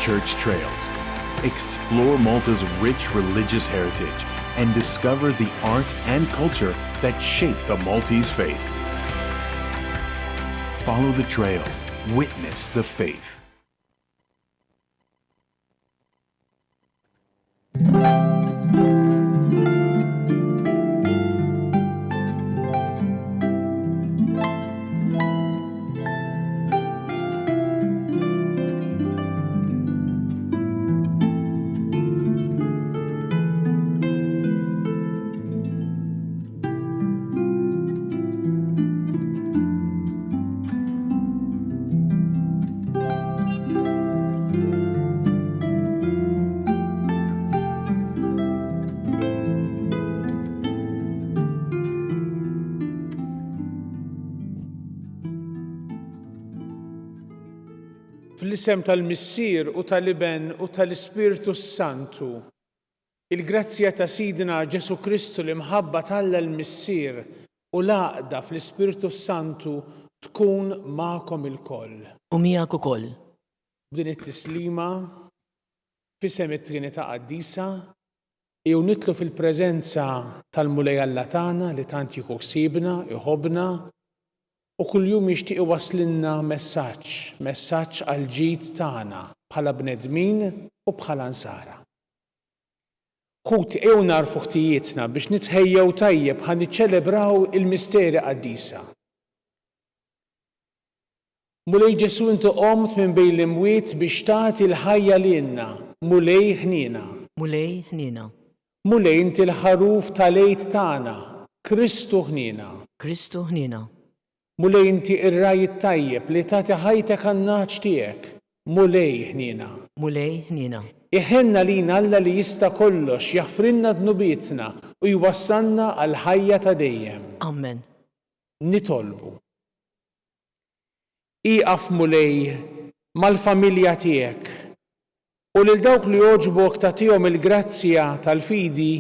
church trails. Explore Malta's rich religious heritage and discover the art and culture that shape the Maltese faith. Follow the trail. Witness the faith. Fl-isem tal-Missier u tal-Iben u tal-Ispiritu Santu, il-grazzja ta' Sidna Ġesu Kristu li mħabba Alla l-Missier u l-għaqda fl-Ispiritu Santu tkun magħkom ilkoll. U miegħek ukoll. B'din it-tislima f'isem it-Trinità Qaddisa jew nitlu fil-preżenza tal-Mulej Alla tagħna li tant jieħu ħsiebna, iħobbna u kuljum jixtieq iwaslilna messaġġ għal ġid tagħna bħala bnedmin u bħala nsara. Ħut ew narfu ħtijietna biex nitħejjew tajjeb ħa niċċelebraw il-misteri qaddisa. Mulej Ġesu inti qomt minn bejn l-imwiet biex tagħti l-ħajja lilna, mulej ħniena. Mulej ħniena. Mulej inti l-ħaruf tal-għid tagħna, Kristu ħniena. Kristu ħniena. Mulej inti ir-raj tajjeb li tagħti ħajtek għan-naċ tiegħek, mulej ħniena. Mulej ħniena. Iħenna lina Alla li jista' kollox jaħfrilna dnubietna u jwassalna għal ħajja ta' dejjem. Amen. Nitolbu. Iqaf mulej mal-familja tiegħek u lil dawk li jogħġbok tagħtihom il-grazzja tal-fidi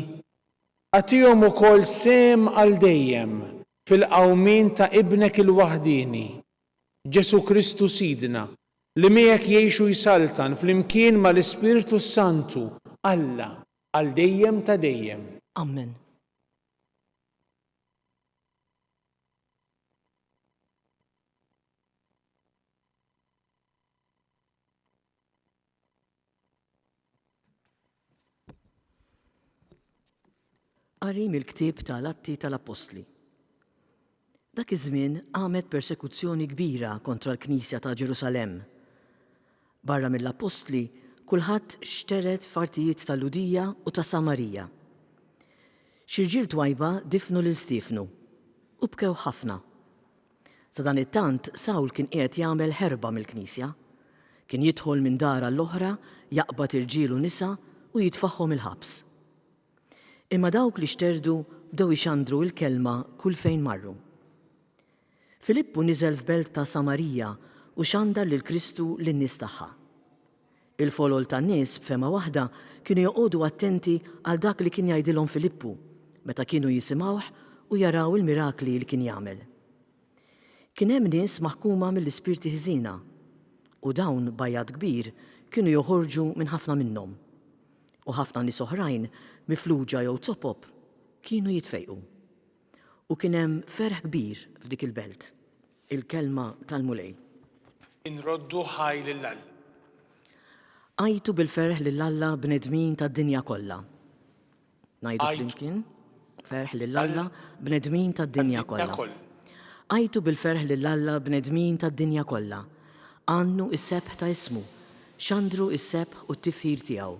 agħtihom ukoll sem għal dejjem fil-qawmin ta' ibnek il-waħdini, Ġesu Kristu Sidna, li miegħek jgħixu jsaltan flimkien mal-Ispiritu Santu, Alla, għal dejjem ta' dejjem. Amen. Qari mill-ktieb tal-Atti tal-Apostli. Dak iż-żmien għamet persekuzzjoni kbira kontra l-Knisja ta' Ġerusalemm. Barra mill-Apostli, kulħadd xteret f'artijiet tal-Ludija u ta' Samarija. Xi rġiel twajba difnu lil Stifnu u bkew ħafna. Sa dan it-tant Sawl kien qiegħed jagħmel ħerba mill-Knisja. Kien jidħol minn dara l-oħra, jaqbad irġiel u nisa u jitfaħħom il-ħabs. Imma dawk li xterdu bdew ixandru l-kelma kull fejn marru. Filippu niżel f'belt ta' Samarija u xandar lil Kristu lin-nies tagħha. Il-folol tan-nies b'fema waħda kienu joqogħdu attenti għal dak li kien jgħidilhom Filippu meta kienu jisimgħuh u jaraw il-mirakli li kien jagħmel. Kien hemm nies maħkuma mill-ispirti ħżiena u dawn bajjad kbir kienu joħorġu minn ħafna minnhom. U ħafna nies oħrajn mifluġa jew zopop kienu jitfejqu. U kien hemm ferħ kbir f'dik il-belt. Il-kelma tal-mulej. Inroddu ħaj lil-Alla. Għajtu bil-ferħ lill-Alla bnedmin tad-dinja kollha. Ngħidu flimkien? Ferħ lill-Alla bnedmin tad-dinja kollha. Għajtu bil-ferħ lill-Alla bnedmin tad-dinja kollha. Għannu is-sebħ ta' ismu, xandru is-sebħ u t-tifħir tiegħu.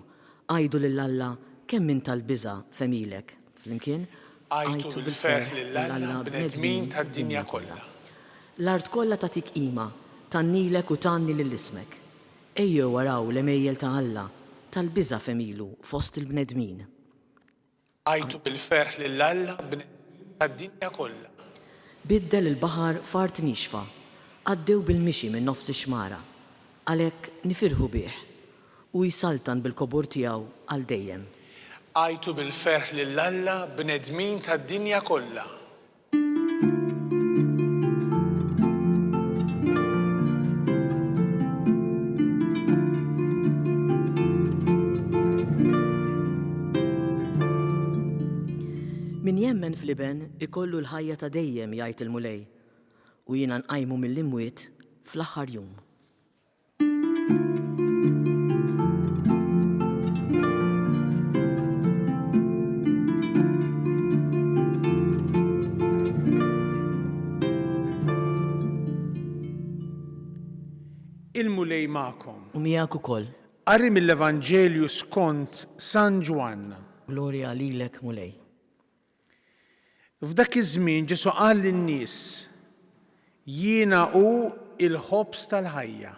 Għajdu lill-Alla kemm min tal-biża' femilek. Flimkien? Għajtu bil-ferħ lill-Alla bnedmin tad-dinja kollha. L-art kollha tagħtik qima, tannilek u tanni lill-ismek. Ejjew waraw l-emejjel ta' Alla tal-biża' femilu fost il-bnedmin. Għajtu bil-ferħ lill-Alla bnedmin tad-dinja kollha. Biddel il-baħar fart nixfa, għaddew bil-mixi minn nofs ix-xmara, għalhekk nifirħu bih u jsaltan bil-kobor tiegħu għal dejjem. Għajtu bil-ferħ lill-Alla bnedmin tad-dinja kollha. Min jemmen fl-iben ikollu l-ħajja ta' dejjem jgħid il-mulej u jiena nqajmu mill-imwiet fl-aħħar jum. Il-mulej magħkom. U miegħek ukoll. Qari mill-Evanġelju skont San Ġwann. Glorja lilek mulej. F'dak iż-żmien Ġesu qal lin-nies: jiena hu il-ħobs tal-ħajja.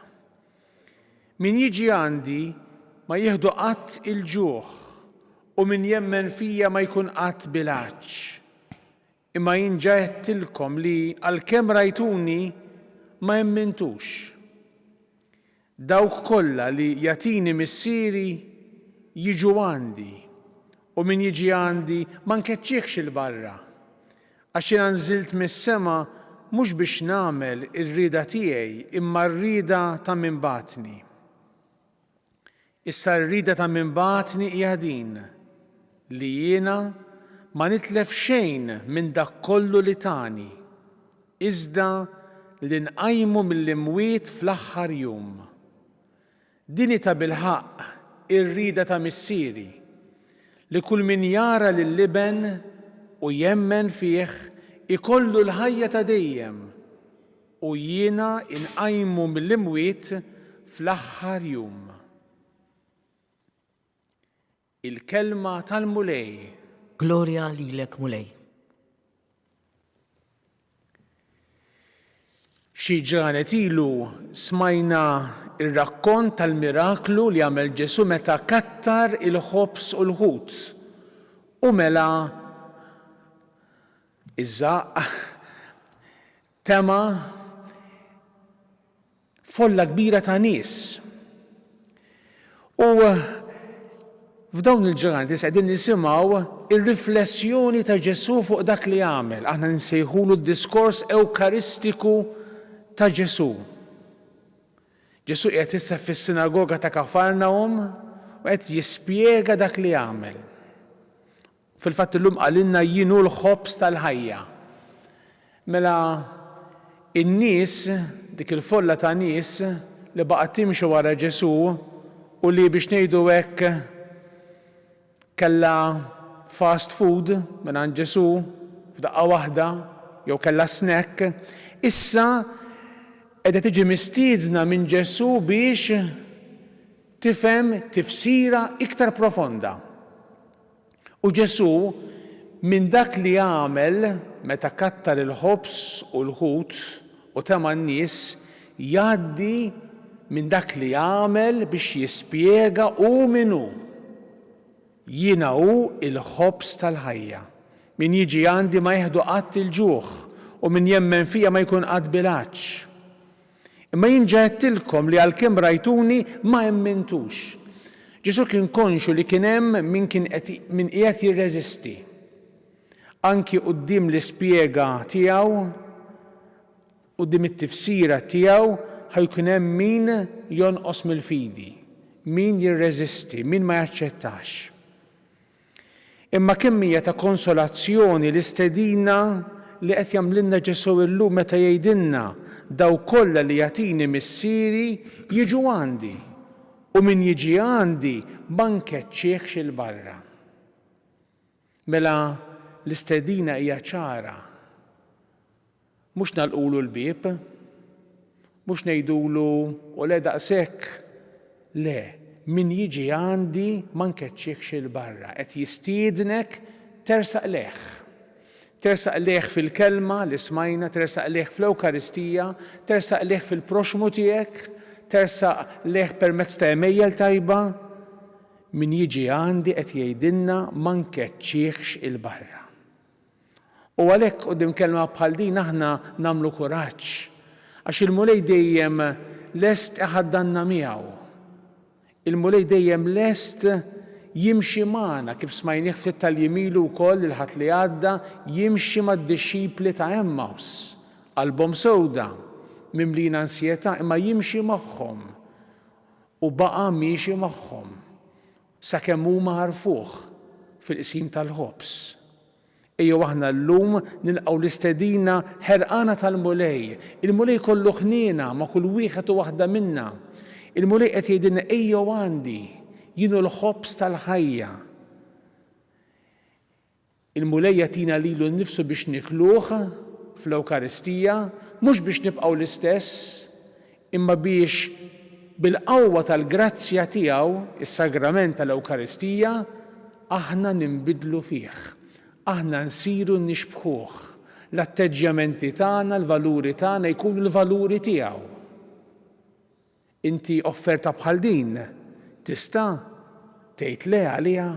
Min jiġi għandi ma jieħdu qatt il-ġuħ u min jemmen fija ma jkun qatt bilanċ. Imma jien ġajttilkom li għalkemm rajtuni ma jemmintux. Dawk kollha li jagħtini missieri jiġu għandi u min jiġi għandi ma nkeċċihx il-barra. Għax jiena nżilt mis-sema mhux biex nagħmel ir-rieda tiegħi imma r-rieda ta' min bagħtni. Issa r-rieda ta' min bagħtni hija din li jiena ma nitlef xejn minn dak kollu li tani, iżda li nqajmu mill-imwiet fl-aħħar jum. Dini ta' bilħaq ir-rieda ta' missieri li kull min jara lill-iben u jemmen fih ikollu l-ħajja ta' dejjem u jiena inqajmu mill-imwiet fl-aħħar jum. Il-kelma tal-mulej. Glorja lilek mulej. Xi ġranet ilu smajna ir-rakkont tal-miraklu li għamel Ġesu meta kattar il-ħobs u l-ħut u mela iż-żaq tema folla kbira ta' nies. U f'dawn il-ġranet qegħdin nisimgħu ir-riflessjoni ta' Ġesu fuq dak li għamel. Aħna nsejħulu d-diskors ewkaristiku ta' Ġesu. Ġesu qiegħed issa fis-sinagoga ta' Kafarnawm u qed jispjega dak li għamel. Fil-fatt illum qalilna jien hu l-ħobs tal-ħajja. Mela in-nies, dik il-folla ta' nies li baqgħet timxi wara Ġesu u li biex ngħidu hekk kellha fast food minn Ġesu f'daqqa waħda jew kellha snack, issa qiegħda tiġi mistiedna minn Ġesu biex tifhem tifsira iktar profonda. U Ġesu minn dak li għamel meta kattar il-ħobs u l-ħut u tema n-nies jgħaddi minn dak li għamel biex jispjega hu min hu. Jiena hu il-ħobs tal-ħajja. Min jiġi għandi ma jieħdu qatt il-ġuħ u min jemmen fija ma jkun qatt bilanċ. Imma jien ġajttilkom li għalkemm rajtuni ma jemmintux. Ġesu kien konxu li kien hemm min qiegħed jirreżisti. Anki quddiem l-ispjega tiegħu, quddiem it-tifsira tiegħu ħajkun hemm min jonqos mill-fidi, min jirreżisti, min ma jaċċettax. Imma kemm hija ta' konsolazzjoni l-istedina li qed jagħmlilna Ġesu illum meta jgħidilna daw kollha li jagħtini missieri jiġu għandi u min jiġi għandi ma nkeċċihx il-barra. Mela l-istedina hija ċara. Mhux nagħlqulu l-bieb, mhux ngħidulu u le daqshekk. Le, min jiġi għandi ma nkeċċihx il-barra, qed jistiednek tersaq leħ. Tersaq leħ fil-kelma li smajna, tersaq leħ fl-Ewkaristija, tersaq leħ fil-proxmu tiegħek, tersaq leħ permezz ta' emejjel tajba. Min jiġi għandi qed jgħidilna ma nkeċċihx il-barra. U għalhekk quddiem kelma bħal din aħna nagħmlu kuraġġ għax il-mulej dejjem lest iħaddanna miegħu. Il-mulej dejjem lest jimxi magħna kif smajnieh fit-tal-jimilu wkoll il-ħadd li għadda jimxi mad-dixxipli ta' Emmaus, qalbhom sewda, mimlin ansjetà imma jimxi magħhom u baqa' miexi magħhom sakemm huma għarfuh fil-qsim tal-ħobs. Ejjew aħna llum nilqgħu l-istedina ħerqana tal-mulej. Il-mulej kollu ħniena ma' kull wieħed u waħda minna. Il-mulej qed jgħidilna ejjew għandi jienu l-ħobs tal-ħajja. Il-mulej jagħtina lilu nnifsu biex nikluh fl-Ewkaristija, mhux biex nibqgħu l-istess, imma biex bil-qawwa tal-grazzja tiegħu, is-sagrament tal-Ewkaristija, aħna ninbidlu fih. Aħna nsiru nixbħuh. L-atteġġjamenti tagħna, l-valuri tagħna jkunu l-valuri tiegħu. Inti offerta bħal din tista' tgħid le għaliha.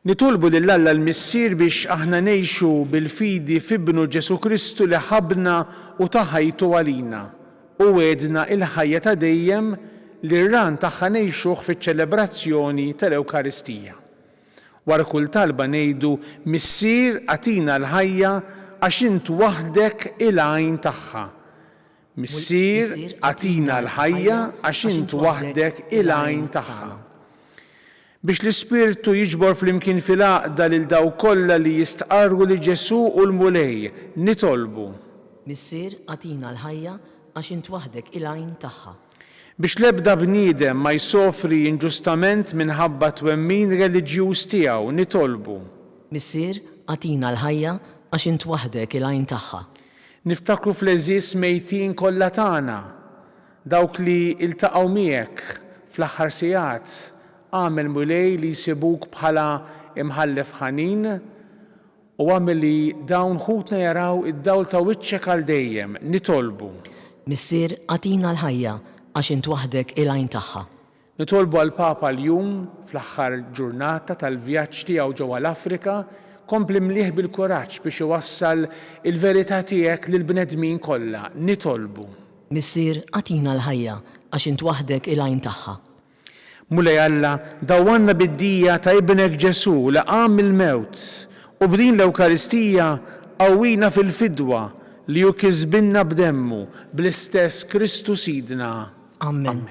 Nitolbu lill-Alla l-Missier biex aħna ngħixu bil-fidi f'ibnu Ġesu Kristu li ħabna u taħajtu għalina u wedna il-ħajja ta' dejjem li r-ran tagħha ngħixuh fiċ-ċelebrazzjoni tal-Ewkaristija. Wara kull talba ngħidu Missier għatina l-ħajja għax int waħdek il-għajn tagħha. Missier għatina l-ħajja għax int waħdek il-għajn tagħha. Biex l-Ispirtu jiġbor flimkien fil-għaqda lil daw kollha li jistqarru li Ġesu u l-mulej, nitolbu. Missier għatina l-ħajja għax int waħdek il-għajn tagħha. Biex l-ebda bniedem ma jsofri inġustament minħabba twemmin reliġjuż tiegħu, nitolbu. Missier għatina l-ħajja għax int waħdek il-għajn tagħha. Niftakru fl-eżis mejtin kollha tagħna, dawk li iltaqgħu miegħek fl-aħħar sigħat, għamel mulej li jsibuk bħala imħallef ħanin u għamel li dawn ħutna jaraw id-dawl ta' wiċċek għal dejjem, nitolbu. Missier għatina l-ħajja għax int waħdek il-għajn tagħha. Nitolbu għall-Papa l-jum fl-aħħar ġurnata tal-vjaġġ tiegħu ġewwa l-Afrika kompli mlieħ bil-kuraġġ biex iwassal il-verità tiegħek lill-bnedmin kollha, nitolbu. Missier għatina l-ħajja għax int waħdek il-għajn tagħha. Mulej Alla, dawwanna bid-dija ta' ibnek Ġesu li qam il-mewt u b'din l-Ewkaristija qawwina fil-fidwa li hu kisbinna b'demmu bl-istess Kristu Sidna. Amen.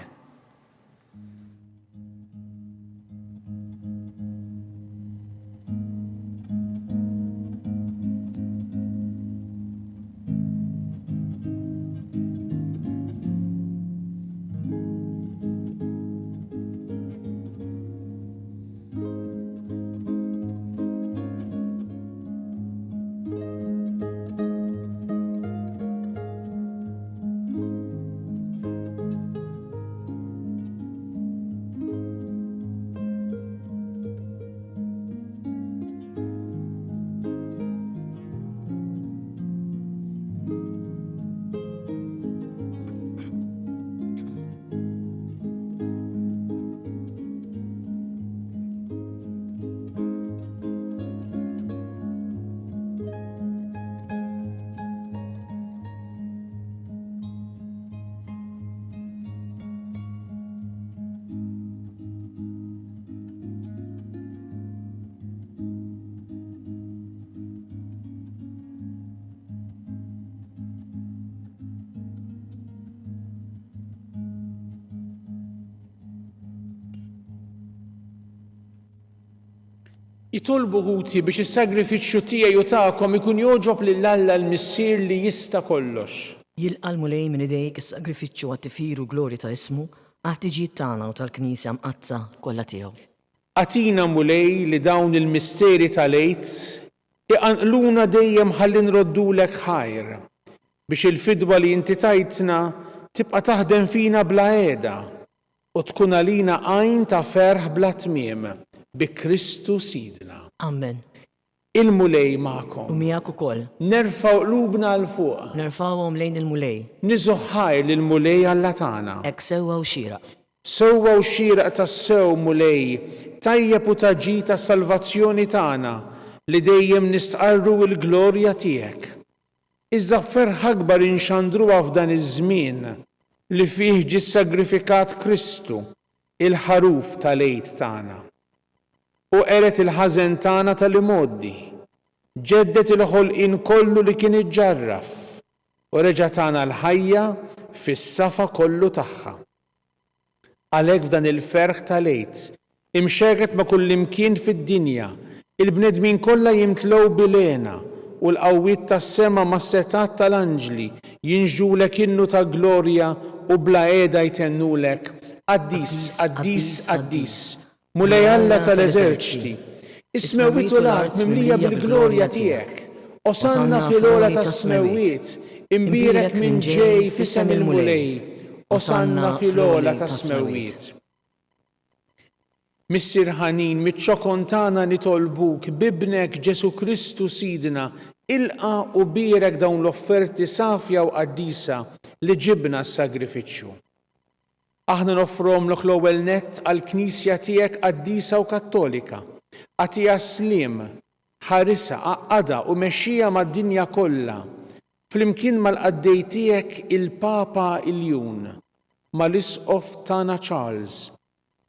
Jitolbu ħuti biex is-sagrifiċċju tiegħi u tagħkom ikun jogħġob lill-Alla l-Missier li jista' kollox. Jilqa' l-mulej minn idejk is-sagrifiċċju għat-tifir u glori ta' ismu għat-tiġijiet tagħna u tal-Knisja mqazza kollha tiegħu. Atina mulej li dawn il-misteri tal-għid iqanqluna dejjem ħalli nroddulek ħajr biex il-fidwa li inti tajtna tibqa' taħdem fina bla qiegħda u tkun għalina għajn ta' ferħ bla tmiem bi Kristu Sidna. Amen. Il-mulej magħkom. U miegħek ukoll. Nerfgħu qlubna l fuq. Nerfgħuhom lejn il-mulej. Niżu ħajr lill-mulej Alla tagħna. Hekk sewwa u xieraq. Sewwa u xieraq tas-sew mulej, tajjeb u taġġi tas-salvazzjoni tagħna li dejjem nistqarru l-glorja tiegħek. Iżda ferħ akbar inxandruha f'dan iż-żmien li fih ġie sagrifikat Kristu, il-ħaruf tal-għid tagħna. U qeret il-ħażen tagħna tal-imoddi, ġeddet il-ħolqien kollu li kien iġġarraf u reġa' tagħna l-ħajja fis-safa kollu tagħha. Għalhekk f'dan il-ferħ tal-għid, imxerret ma' kull imkien fid-dinja, il-bnedmin kollha jimtlew bilena u l-qawwiet tas-sema mas-setat tal-anġli jinġdulek innu ta' glorja u bla qiegħda jtennulek Qaddis, Qaddis, Qaddis, Mulej Alla tal-eżerċti, is-smewwiet u l-art mimlija bil-glorja tiegħek. Osanna fil-ola tas-smewwiet, imbierek minn ġej f'isem il-mulej. Osanna fil-ola tas-smewwiet. Missir ħanin, mit-ċokontana nitolbuk bibnek Ġesu Kristu Sidna, ilqa u birek dawn l-offerti safja u qaddisa li ġibna s-sagrifiċċju. Aħna nofromlok l-ewwel nett għall-Knisja tiegħek qaddisa u Kattolika, għatija slim, ħarisa, għaqqada u mexxija mad-dinja kollha, flimkien mal-qaddej tiegħek il-Papa Iljun, mal-Isqof tagħna Charles,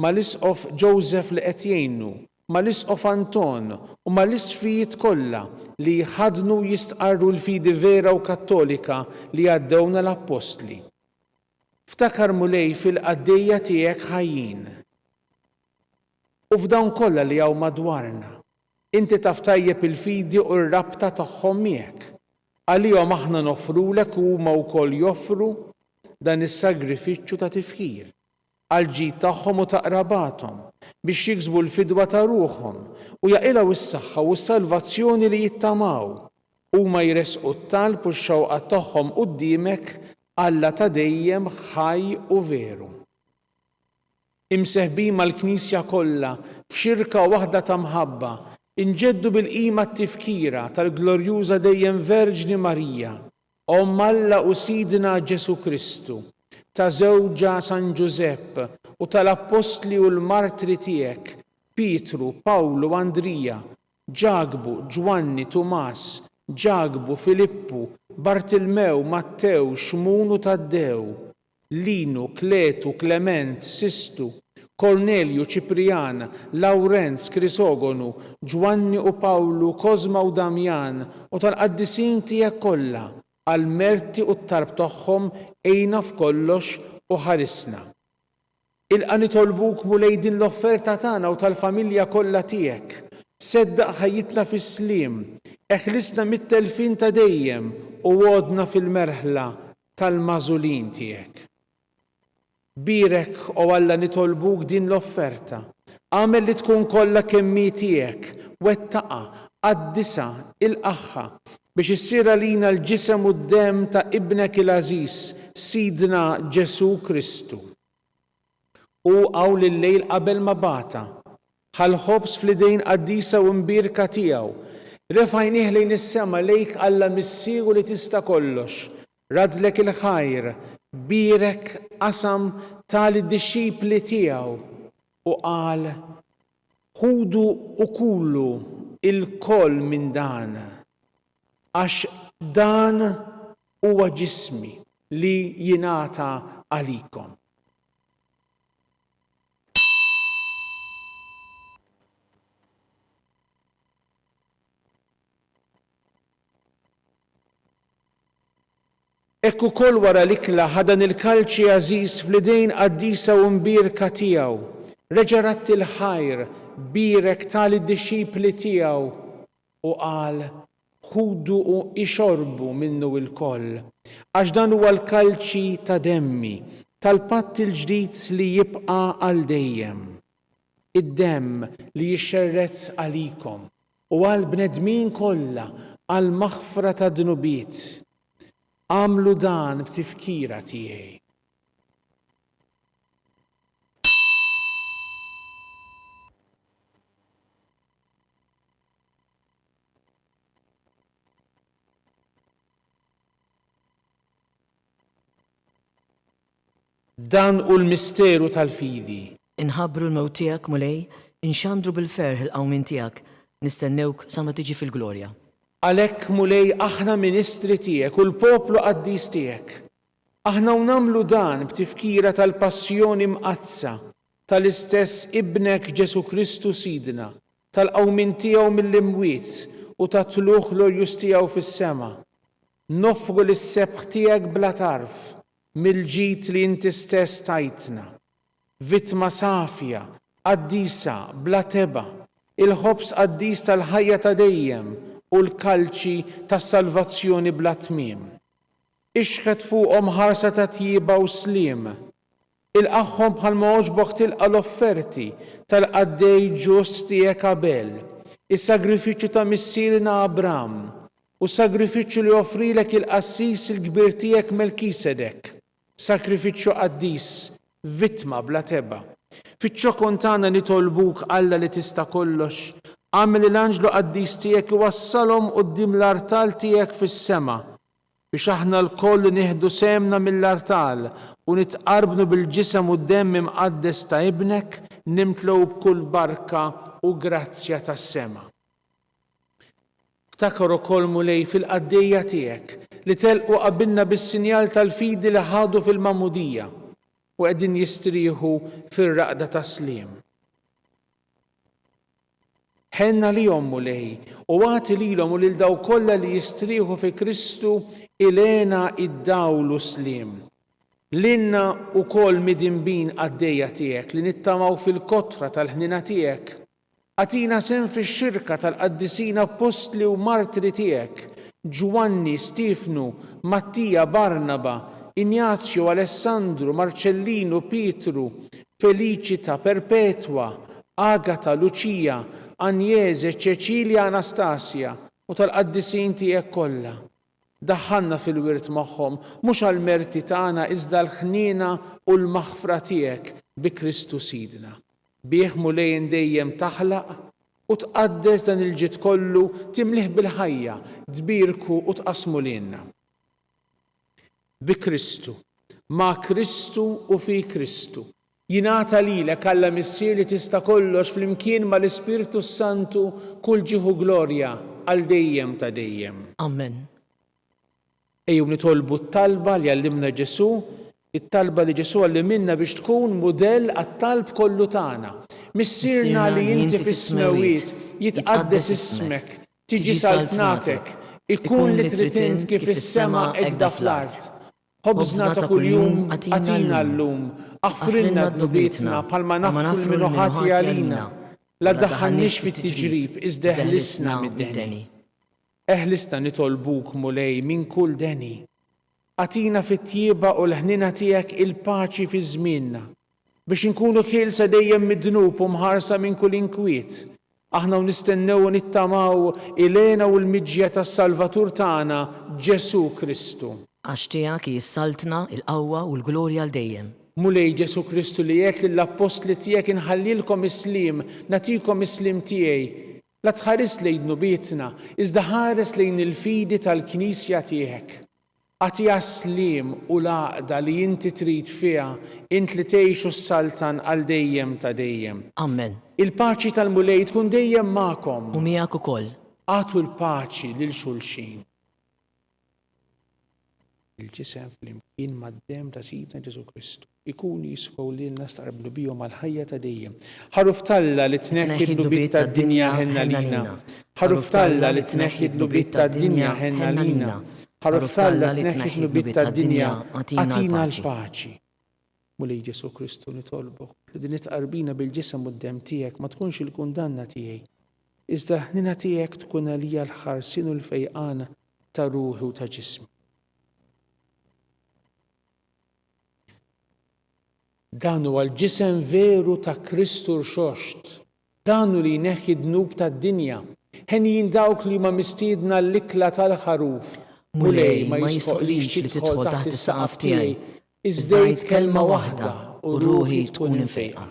mal-Isqof Joseph li qed jgħinu, mal-Isqof Anton u mal-isfijiet kollha li jħadnu jistqarru l-fidi vera u kattolika li għaddewna l-Apostli. Ftakar mulej fil-qaddejja tiegħek ħajjin. U f'dawn kollha li hawn madwarna, inti taf tajjeb il-fidi u r-rabta tagħhom miegħek. Għalihom aħna nofrulek u huma wkoll joffru dan is-sagrifiċċju ta' tifkir għal-ġid tagħhom u ta' qrabathom biex jiksbu l-fidwa ta' ruħhom u jaqilgħu s-saħħa u s-salvazzjoni li jittamaw huma jresqu t-talb u x-xewqa tagħhom quddiemek Alla ta' dejjem ħaj u veru. Imseħbin mal-Knisja kollha f'xirka waħda ta' mħabba inġeddu bil-qima t-tifkira tal-glorjuża dejjem Verġni Marija, Omm Alla u Sidna Ġesu Kristu, ta' żewġa San Giuseppe u tal-Apostli u l-Martri tiegħek, Pietru, Pawlu, Andrija, Ġagbu, Ġwanni, Tumas, Ġagbu, Filippu, Bartilmew, Mattew, Xmunu Taddew, Linu, Kletu, Klement, Sistu, Kornelju, Ċiprian, Lawrenz, Krisogonu, Ġwanni u Pawlu, Kozma u Damjan u tal-qaddisin tiegħek kollha għal-merti u t-tarb tagħhom ejna f'kollox u ħarisna. Ilqa' nitolbuk mulej din l-offerta tagħna u tal-familja kollha tiegħek. Seddaq ħajjitna fis-sliem, eħlisna mit-telfin ta' dejjem u għodna fil-merħla tal-mażulin tiegħek. Birek u Alla nitolbuk din l-offerta, għamel li tkun kollha kemmi tiegħek, wettaqa, qaddisa, ilqaħħa biex issir għalina l-ġisem u d-dem ta' ibnek il-Aziz, Sidna Ġesu Kristu. U għaw l-lejl qabel ma bata, ħal-ħobs fl-idejn qaddisa u mbirka tiegħu, refajnih lejn is-sema lejk Alla missieru li tista' kollox, radlek il-ħajr, birek qasam tal-disċipli tiegħu u qal ħudu u kullu il-koll minn dan, għax dan huwa ġismi li jingħata għalikom. Ekku kol wara l-ikla ħadan il-kalċi Aziz fl-idejn qaddisa u mbirka tiegħu, reġa' ratti l-ħajr birek tal-disċipli tiegħu u qal ħudu u ixorbu minnu il-koll, għax dan huwa l-kalċi ta' demmi tal-patt il-ġdid li jibqa' għal dejjem. Id-demm li jixxerret għalikom u għal bnedmin kollha għal maħfra ta' dnubiet. Għamlu dan b'tifkira tiegħi. Dan u l-misteru tal-fidi. Inħabbru l-mewt tiegħek mulej, inxandru bil-ferħ il-qawmin tiegħek, nistennewk sa ma tiġi fil-glorja. Għalhekk mulej aħna ministri tiegħek u l-poplu qaddis tiegħek. Aħna u nagħmlu dan b'tifkira tal-passjoni mqazza tal-istess ibnek Ġesu Kristu Sidna, tal-qawmin tiegħu mill-imwiet u tat-tluħ glorjuż tiegħu fis-sema. Nofru lis-sebħ tiegħek bla tarf, mill-ġid li inti stess tajtna. Vittma safja, qaddisa, bla teba, il-ħobs qaddis tal-ħajja ta' dejjem u l-kalċi tas-salvazzjoni bla tmiem. Ixħed fuqhom ħarsa ta' tjieba u sliem. Il-qaħħom bħalma oġbok tilqa l-offerti tal-qaddej ġust tiegħek Abel, is-sagrifiċċju ta' missierna Abram u sagrifiċċju li offrilek il-qassis il-kbir tiegħek Melkisedek, sakrifiċċju qaddis, vittma bla teba. Fiċ-ċokon tagħna nitolbuk Alla li tista' kollox, għamel l-anġlu qaddis tiegħek iwassalhom quddiem l-artal tiegħek fis-sema biex aħna l-koll nieħdu semna mill-artal u nitqarbnu bil-ġisem u d-demm imqaddes ta' ibnek nimtlew b'kull barka u grazzja tas-sema. Ftakar ukoll mulej fil-qaddejja tiegħek li telqu qabilna bis-sinjal tal-fidi li ħadu fil-Magħmudija u qegħdin jistrieħu fir-raqda tas-sliem. Ħenna lihom mulej u għati lilhom u lil daw kollha li jistrieħu fi Kristu ilena id-dawlu sliem. Linna ukoll midinbin qaddejja tiegħek li nittamaw fil-kotra tal-ħnina tiegħek. Atina sen fix-xirka tal-qaddisina apostli u martri tiegħek, Ġwanni, Stifnu, Mattija, Barnaba, Ignazio, Alessandru, Marcellino, Pietru, Felicita, Perpetua, Agata, Lucia, Agnese, Cecilia, Anastasia u tal-qaddisin tiegħek kollha. Daħħalna fil-wirt magħhom mhux għall-merti tagħna iżda l-ħniena u l-maħfra tiegħek bi Kristu Sidna. Bih mulejn dejjem taħlaq u tqaddes dan il-ġid kollu timlih bil-ħajja, tbirku u tqasmu lilna. Bi Kristu, ma' Kristu u fi Kristu. Jingħata lilek Alla missier li tista' kollox flimkien mal-Ispirtu Santu kull ġieħu glorja għal dejjem ta' dejjem. Amen. Ejju nitolbu t-talba li għallimna Ġesu, it-talba li Ġesu għallimna biex tkun mudell għat-talb kollu tagħna. Missierna li inti fis-smawiet, jitqaddes ismek, tiġi saltnatek, ikun li trid int kif is-sema hekk fl-art. Ħobżna ta' kuljum atina llum, aħfrilna d-nubietna bħalma naħfru l-minuħati għalina. La ddaħħalniex fit-tiġrib iżda eħlisna mid-deni. Eħlisna nitolbuk mulej minn kull deni. Atina fit-tjieba u l-ħnina tiegħek il-paċi fi żmienna biex inkunu ħielsa dejjem mid-dnub u mħarsa minn kull inkwiet. Aħna nistennew u nittamaw ilena u l-miġja tas-Salvatur tagħna Ġesu Kristu. Għax tiegħek jissaltna il-qawwa u l-glorja għal dejjem. Mulej Ġesu Kristu li jgħid lill-apostli tiegħek inħallilkom islim, nagħtikom islim tiegħi. La tħares lejn nubietna, iżda ħares lejn il-fidi tal-Knisja tiegħek. Għatija slim u laqda li inti trid fiha int li tgħixu s-saltan għal dejjem ta' dejjem. Amen. Il-paċi tal-mulej tkun dejjem magħkom. U miegħek ukoll. Għatu l-paċi lil xulxin. Il-ġisem flimkien mad-demm ta' Sidna Ġesu Kristu ikunu jiswew lilna starblu bihom għal-ħajja ta' dejjem. Ħaruf Talla li tneħħi d-nubiet tad-dinja ħenna lina. Ħaruf Talla li tneħħi d-nubiet tad-dinja ħenna lina. Ħaruf Talla li tneħħi d-nubiet tad-dinja atina l-paċi. Mulej Ġesu Kristu nitolbok li din itqarbina bil-ġisem u d-demm tiegħek ma tkunx il-kundanna tiegħi. Iżda ħnina tiegħek tkun għalija l-ħarsin u l-fejqan ta' ruħi u ta' ġismi. Dan huwa l-ġisem veru ta' Kristu rxoxt. Dan hu li jneħħi d-dnub tad-dinja. Ħenjin dawk li huma mistiedna l-ikla tal-ħaruf. Mulej ma jisħoqlix li tidħol taħt is-saqaf tiegħi. Iżdejt kelma waħda u ruħi tkun infejqa.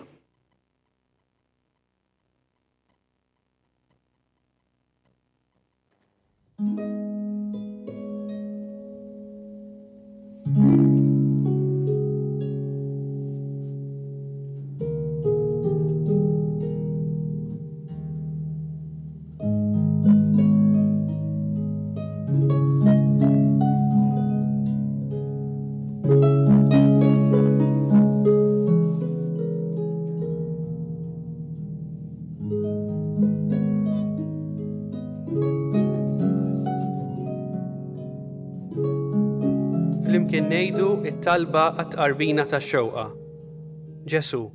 flimkien ngħidu t-talba għat-tqarbina tax-xewqa. Ġesu,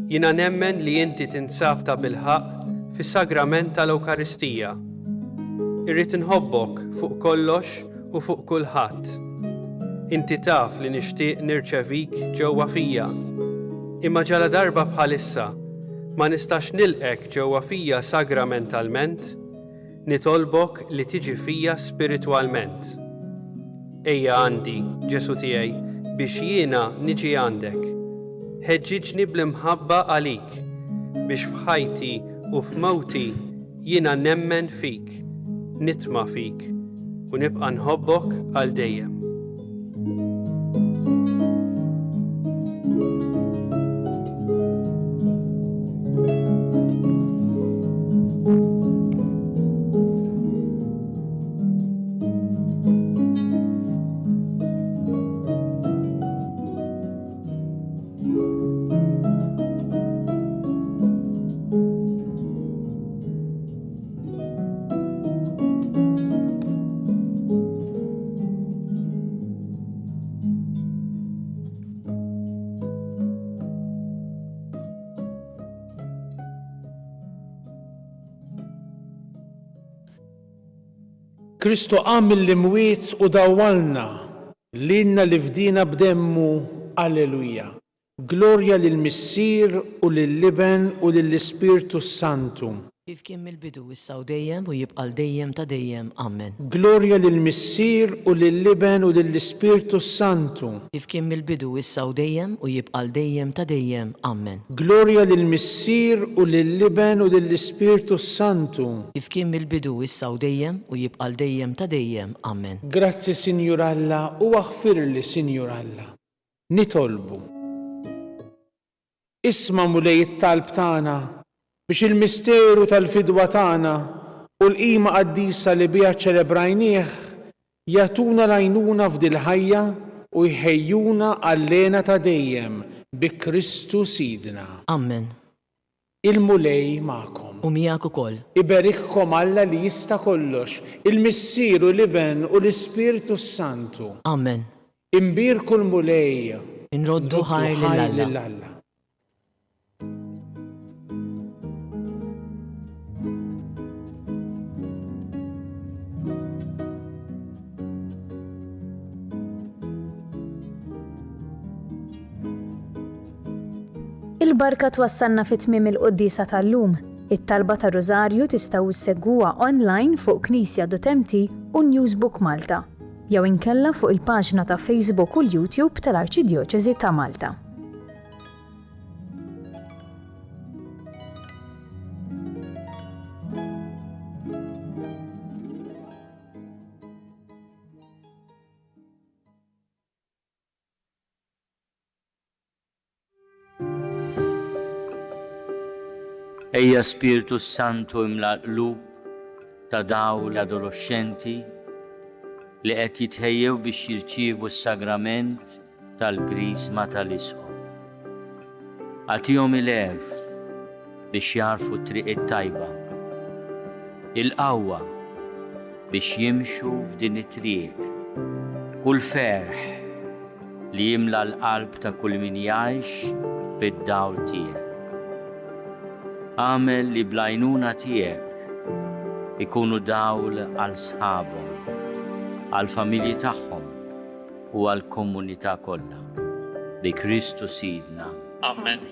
jiena nemmen li inti tinsab ta' bilħaq fis-sagrament tal-Ewkaristija. Irrid inħobbok fuq kollox u fuq kulħadd. Inti taf li nixtieq nirċevik ġewwa fija. Imma ġala darba bħalissa ma nistax nilqek ġewwa fija sagramentalment, nitolbok li tiġi fija spiritwalment. Ejja għandi, Ġesu tiegħi, biex jiena niġi għandek. Ħeġġiġni bl-imħabba għalik, biex f'ħajti u f'mewti jiena nemmen fik, nitma' fik u nibqa' nħobbok għal dejjem. Kristu qam mill-imwiet u dawwalna lilna li fdina b'demmu. Alleluja. Glorja lill-Missier u lill-Liben u lill-Ispirtu Santu. Kif kien mill-bidu issa u dejjem u jibqa' dejjem ta' dejjem. Amen. Glorja lill-Missier u lill-Liben u lill-Ispirtu Santu. Kif kien mill-bidu issa u dejjem u jibqa' dejjem ta' dejjem. Amen. Glorja lill-Missier u lill-Liben u lill-Ispirtu Santu. Kif kien mill-bidu issa u dejjem u jibqa' dejjem ta' dejjem. Amen. Grazzi Sinjur Alla u aħfirli Sinjur Alla. Nitolbu. Isma' mulej it-talb tagħna biex il-misteru tal-fidwa tagħna u l-qima qaddisa li biha ċelebrajnieh jagħtuna l-għajnuna f'dil ħajja u jħejjuna għall-lena ta' dejjem bi Kristu Sidna. Amen. Il-mulej magħkom. U miegħek ukoll. Iberikkom Alla li jista' kollox, il-Missier u l-Liben u l-Ispirtu Santu. Amen. Imbirku l-mulej. Inroddu ħajr lill-Alla. Il-barka twassalna fit-tmiem il-Qudiesa tal-lum. It-talba ta' Rożarju tistgħu issegwuha online fuq Knisja.mt u Newsbook Malta, jew inkella fuq il-paġna ta' Facebook u l-YouTube tal-Arċidjoċeżi ta' Malta. Ejja Spiritu Santu imla l-qlub ta' daw l-adolescenti li qed jitħejjew biex jirċievu s-sagrament tal-Krisma tal-Isqof. Għatihom il-għerf biex jarfu t-triq it-tajba, il-qawwa biex jimxu f'din it-triq u l-ferħ li jimla l-qalb ta' kull min jgħix fid-dawl tiegħek. Għamel li blajnuna tiegħek ikunu dawl għal sħabhom, għal familji tagħhom u għal komunità kollha. Bi Kristu Sidna. Amen.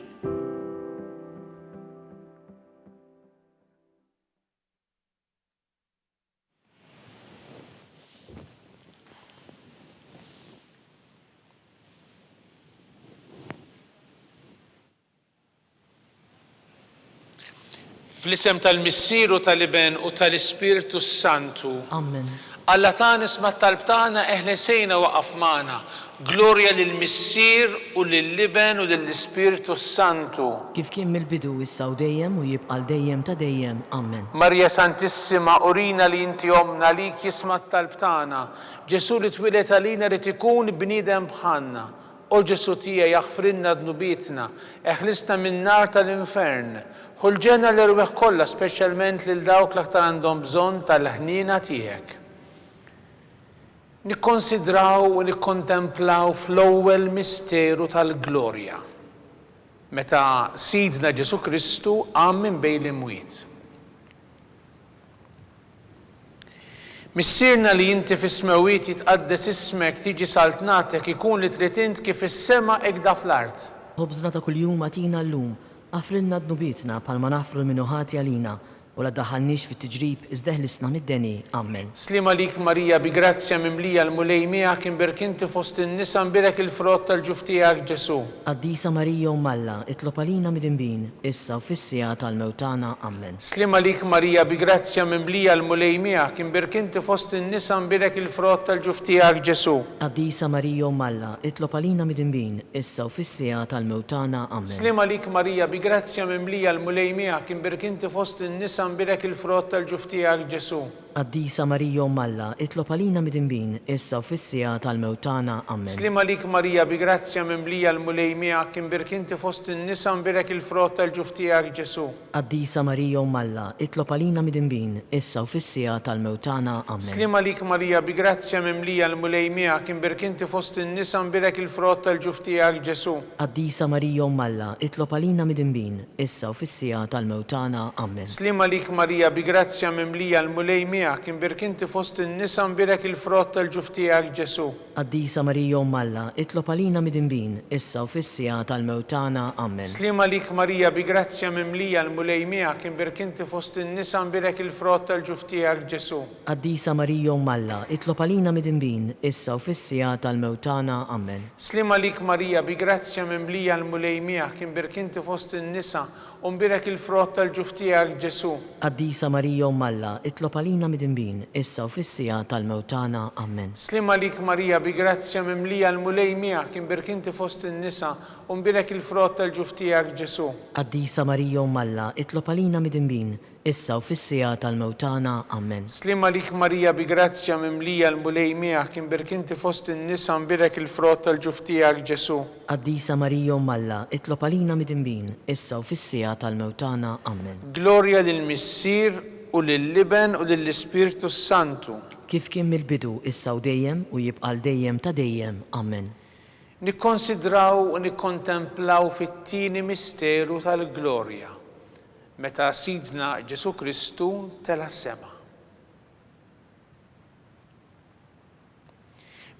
Fl-isem tal-Missier u tal-Liben u tal-Ispirtu Santu. Amen. Alla tagħna isma' t-talb tagħna eħlesejna waqaf magħna. Glorja lill-Missier u lill-Liben u lill-Ispirtu Santu. Kif kien mill-bidu issa u dejjem u jibqa' dejjem ta' dejjem. Amen. Marja Santissima, urina li inti omna lik jisma' t-talb tagħna. Ġesu li twilet għalina rid ikun bniedem bħalna. O Ġesu tiegħi jaħfrinna dnubietna, eħlisna min-nar tal-infern. Ħulġenna l-irweħ kollha, speċjalment lil dawk l-aktar għandhom bżonn tal-ħnina tiegħek. nikkonsidraw u nikkontemplaw fl-ewwel misteru tal-glorja, meta Sidna Ġesu Kristu qam minn bejn l-imwiet. Missierna li inti fis-smawiet jitqaddes ismek tiġi saltnatek ikun li trid int kif is-sema hekk da fl-art. Ħobżna ta' kuljum għatina llum, għafrilna d-nubietna bħalma nafru l-minuħati għalina, u la daħalniex fit-tiġrib iżdeħlisna mid-deni. Amen. Slima lik Marija bi grazzja mimlija l-mulej miegħek imberkinti fost in-nisa nbirek il-frott tal-ġuf tiegħek Ġesu. Qaddisa Marija Ummalla, itlob għalina mid-inbin, issa u fis-sija tal-mewtana. Amen. Slima lik Marija bi grazzja mimlija l-mulej miegħek imberkinti fost in-nisa nbirek il-frott tal-ġuf tiegħek Ġesu. Qaddisa Marija Ummalla, itlob għalina mid-inbin, issa u fis-sija tal-mewtana. Amen. Slima lik Marija bi grazzja mimlija l-mulej miegħek imberkinti fost in-nisa nbirek il-frott tal-ġuf tiegħek Ġesu. Qaddisa Marija Ummalla, itlob għalina mid-inbin, issa u fis-sija tal-mewtana. Amen. Slima lik Marija bi grazzja mimlija l-mulej miegħek imberkinti fost in-nisa nbirek il-frott tal-ġuf tiegħek Ġesu. Qaddisa Marija Ummalla, itlob għalina mid-inbin, issa u fis-sija tal-mewtana. Amen. Slima lik Marija bi grazzja mimlija l-mulej miegħek imberkinti fost in-nisa nbirek il-frott tal-ġuf tiegħek Ġesu. Qaddisa Marija Ummalla, itlob għalina mid-inbin, issa u fis-sija tal-mewtana. Amen. Slima lik Marija bi grazzja mimlija l-mulej miegħek imberkinti fost in-nisa nbirek il-frott tal-ġuf tiegħek Ġesu. Qaddisa Marija Ummalla, itlob għalina mid-inbin, issa u fis-sija tal-mewtana. Amen. Slima lik Marija bi grazzja mimlija l-mulej miegħek imberkinti fost in-nisa nbirek il-frott tal-ġuf tiegħek Ġesu. Qaddisa Marija Ummalla, itlob għalina mid-inbin, issa u fis-sija tal-mewtana. Amen. Slima lik Marija bi grazzja mimlija l-mulej miegħek imberkinti fost in-nisa nbirek il-frott tal-ġuf tiegħek Ġesu. Qaddisa Marija Ummalla, itlob għalina mid-inbin, issa u fis-sija tal-mewtana. Amen. Slima lik Marija bi grazzja mimlija l-mulej miegħek imberkinti fost in-nisa nbirek il-frott tal-ġuf tiegħek Ġesu. Qaddisa Marija Ummalla, itlob għalina mid-inbin, issa u fis-sija tal-mewtana. Amen. Slima lik Marija bi grazzja mimlija l-mulej miegħek imberkinti fost in-nisa nbirek il-frott tal-ġuf tiegħek Ġesu. Qaddisa Marija Ummalla, itlob għalina mid-inbin, issa u fis-sija tal-mewtana. Amen. Glorja lill-Missier u lill-Liben u lill-Ispirtu Santu. Kif kien mill-bidu, issa u dejjem u jibqa' dejjem ta' dejjem. Amen. Nikkonsidraw u nikkontemplaw fit-tieni misteru tal-glorja, meta Sidna Ġesu Kristu tela s-sema.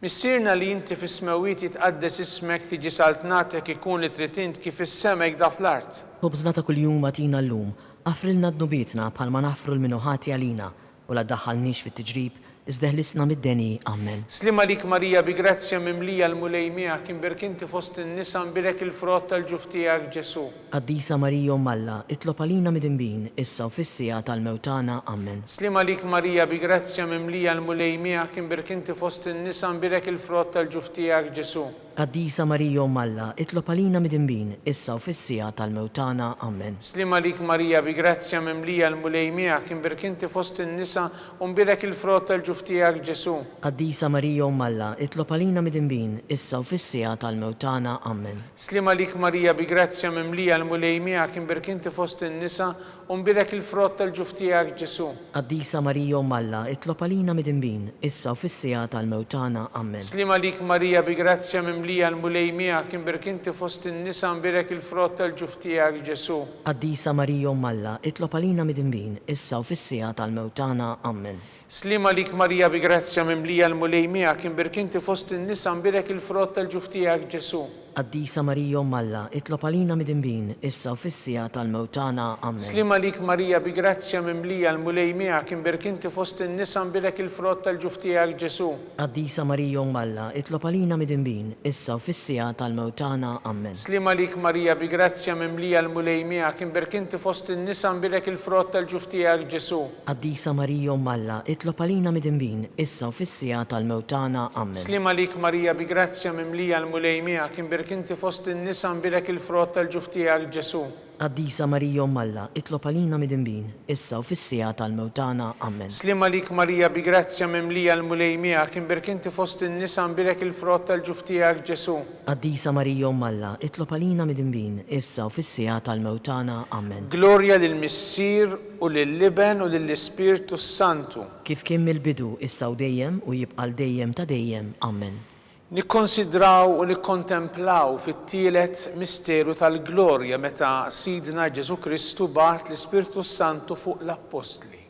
Missierna li inti fis-smawiet jitqaddes ismek tiġi saltnatek ikun li trid int kif is-sema hekk da fl-art. Ħobżna ta' kuljum għatina llum, għafrilna d-nubietna bħalma nafru l-minuħati għalina, u la ddaħħalniex fit-tiġrib iżdeħlisna mid-deni. Amen. Slima lik Marija bi grazzja mimlija l-mulej miegħek imberkinti fost in-nisa nbirek il-frott tal-ġuf tiegħek Ġesu. Qaddisa Marija Ummalla, itlob għalina mid-inbin, issa u fis-sija tal-mewtana. Amen. Slima lik Marija bi grazzja mimlija l-mulej miegħek imberkinti fost in-nisa nbirek il-frott tal-ġuf tiegħek Ġesu. Qaddisa Marija Ummalla, itlob għalina mid-inbin, issa u fis-sija tal-mewtana. Amen. Slima lik Marija bi grazzja mimlija l-mulej miegħek imberkinti fost in-nisa nbirek il-frott tal-ġuf tiegħek Ġesu. Qaddisa Marija Ummalla, itlob għalina mid-inbin, issa u fis-sija tal-mewtana. Amen. Slima lik Marija bi grazzja mimlija l-mulej miegħek imberkinti fost in-nisa nbirek il-frott tal-ġuf tiegħek Ġesu. Qaddisa Marija Ummalla, itlob għalina mid-inbin, issa u fis-sija tal-mewtana. Amen. Slima lik Marija bi grazzja mimlija l-mulej miegħek imberkinti fost in-nisa nbirek il-frott tal-ġuf tiegħek Ġesu. Qaddisa Marija Ummalla, itlob għalina mid-inbin, issa u fis-sija tal-mewtana. Amen. Slima lik Marija bi grazzja mimlija l-mulej miegħek imberkinti fost in-nisa nbirek il-frott tal-ġuf tiegħek Ġesu. Qaddisa Marija Ummalla, itlob għalina mid-inbin, issa u fis-sija tal-mewtana. Amen. Slima lik Marija bi grazzja mimlija l-mulej miegħek imberkinti fost in-nisa nbirek il-frott tal-ġuf tiegħek Ġesu. Qaddisa Marija Ummalla, itlob għalina mid-inbin, issa u fis-sija tal-mewtana. Amen. Slima lik Marija bi grazzja mimlija l-mulej miegħek imberkinti fost in-nisa nbirek il-frott tal-ġuf tiegħek Ġesu. Qaddisa Marija Ummalla, itlob għalina mid-inbin, issa u fis-sija tal-mewtana. Amen. Slima lik Marija bi grazzja mimlija l-mulej miegħek imberk inti fost in-nisa nbirek il-frott tal-ġuf tiegħek Ġesu. Qaddisa Marija Malla, itlob għalina mid-dinbin, issa u fis-sija tal-mewtana. Amen. Slima lik Marija bi grazzja mimlija l-mulej miegħek imberk inti fost in-nisa nbirek il-frott tal-ġuf tiegħek Ġesu. Qaddisa Marija Malla, itlob għalina mid-dinbin, issa u fis-sija tal-mewtana. Amen. Glorja lill-Missier u lill-Liben u lill-Ispirtu Santu. Kif kien mill-bidu issa u dejjem u jibqal dejjem ta' dejjem. Amen. Nikkonsidraw u nikkontemplaw fit-tielet misteru tal-glorja meta Sidna Ġesu Kristu bagħat l-Ispirtu Santu fuq l-Apostli.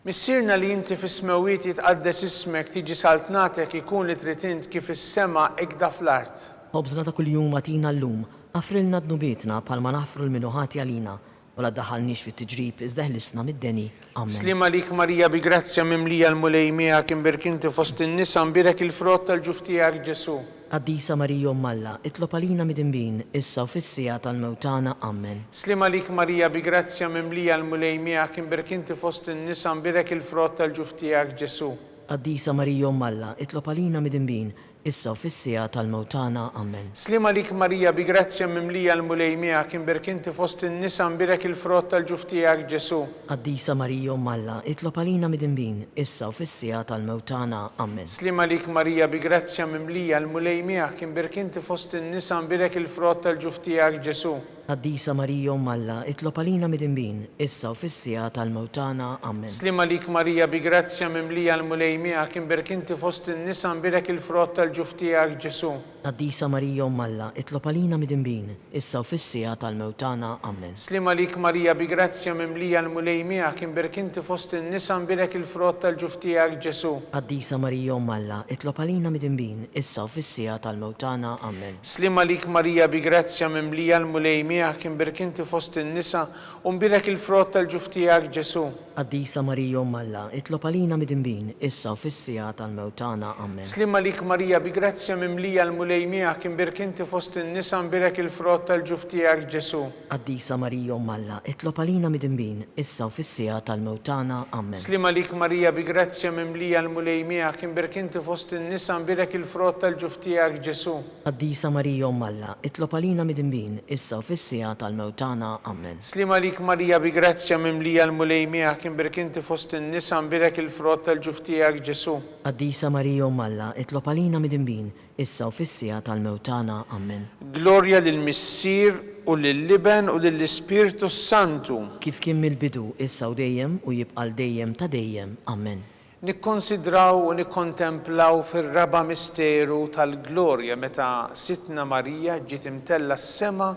Missierna li inti fis-smewiet jitqaddes ismek tiġi saltnatek ikun li trid int kif is-sema ekda fl-art. Ħobżna ta' kuljum għatina llum, affrilna dnubietna bħalma naħfru l-minuħati għalina, u la daħalniex fit-tiġrib iżda ħlisna mid-deni. Amen. Slima lik Marija bi grazzja mimlija l-mulej miegħek imberk inti fost in-nisa nbirek il-frott tal-ġuf tiegħek Ġesu. Qaddisa Marija Malla, itlob għalina mid-dinbin, issa u fis-sija tal-mewtana. Amen. Slima lik Marija bi grazzja mimlija l-mulej miegħek imberk inti fost in-nisa nbirek il-frott tal-ġuf tiegħek Ġesu. Qaddisa Marija Malla, itlob għalina mid-dinbin, issa u fis-sija tal-mewtana. Amen. Slima lik Marija bi grazzja mimlija l-mulej miegħek imberk inti fost in-nisa nbirek il-frott tal-ġuf tiegħek Ġesu. Qaddisa Marija Malla, itlob għalina mid-dinbin, issa u fis-sija tal-mewtana. Amen. Slima lik Marija bi grazzja mimlija l-mulej miegħek imberk inti fost in-nisa nbirek il-frott tal-ġuf tiegħek Ġesu. Qaddisa Marija Malla, itlob għalina mid-dinbin, issa u fis-sija tal-mewtana. Amen. Slima lik Marija bi grazzja mimlija l-mulej miegħek imberk inti fost in-nisa nbirek il-frott tal-ġuf tiegħek Ġesu. Qaddisa Marija Malla, itlob għalina mid-dinbin, issa u fis-sija tal-mewtana. Amen. Slima lik Marija bi grazzja mimlija l-mulej miegħek imberk inti fost in-nisa nbirek il-frott tal-ġuf tiegħek Ġesu. Qaddisa Marija Malla, itlob għalina mid-dinbin, issa u fis-sija tal-mewtana. Amen. Slima lik Marija bi grazzja mimlija l-mulej miegħek imberk inti fost in-nisa u nbirek il-frott tal-ġuf tiegħek Ġesu. Qaddisa Marija Malla, itlob għalina mid-dinbin, issa u fis-sija tal-mewtana. Amen. Slima lik Marija bi grazzja mimlija l-mulej miegħek imberk inti fost in-nisa nbirek il-frott tal-ġuf tiegħek Ġesu. Qaddisa Marija Malla, itlob għalina mid-dinbin, issa u fis-sija tal-mewtana. Amen. Slima lik Marija bi grazzja mimlija l-mulej miegħek imberk inti fost in-nisa nbirek il-frott tal-ġuf tiegħek Ġesu. Qaddisa Marija Malla, itlob għalina mid-dinbin, issa u fis-sija tal-mewtana. Amen. Slima lik Marija bi grazzja mimlija l-mulej miegħek imberk inti fost in-nisa nbirek il-frott tal-ġuf tiegħek Ġesu. Qaddisa Marija Malla, itlob għalina mid-dinbin, issa u fis-sija tal-mewtana. Amen. Glorja lill-Missier u lill-Liben u lill-Ispirtu Santu. Kif kien mill-bidu, issa u dejjem u jibqal dejjem ta' dejjem. Amen. Nikkonsidraw u nikkontemplaw fir-raba misteru tal-glorja meta Sitna Marija ġiet imtella s-sema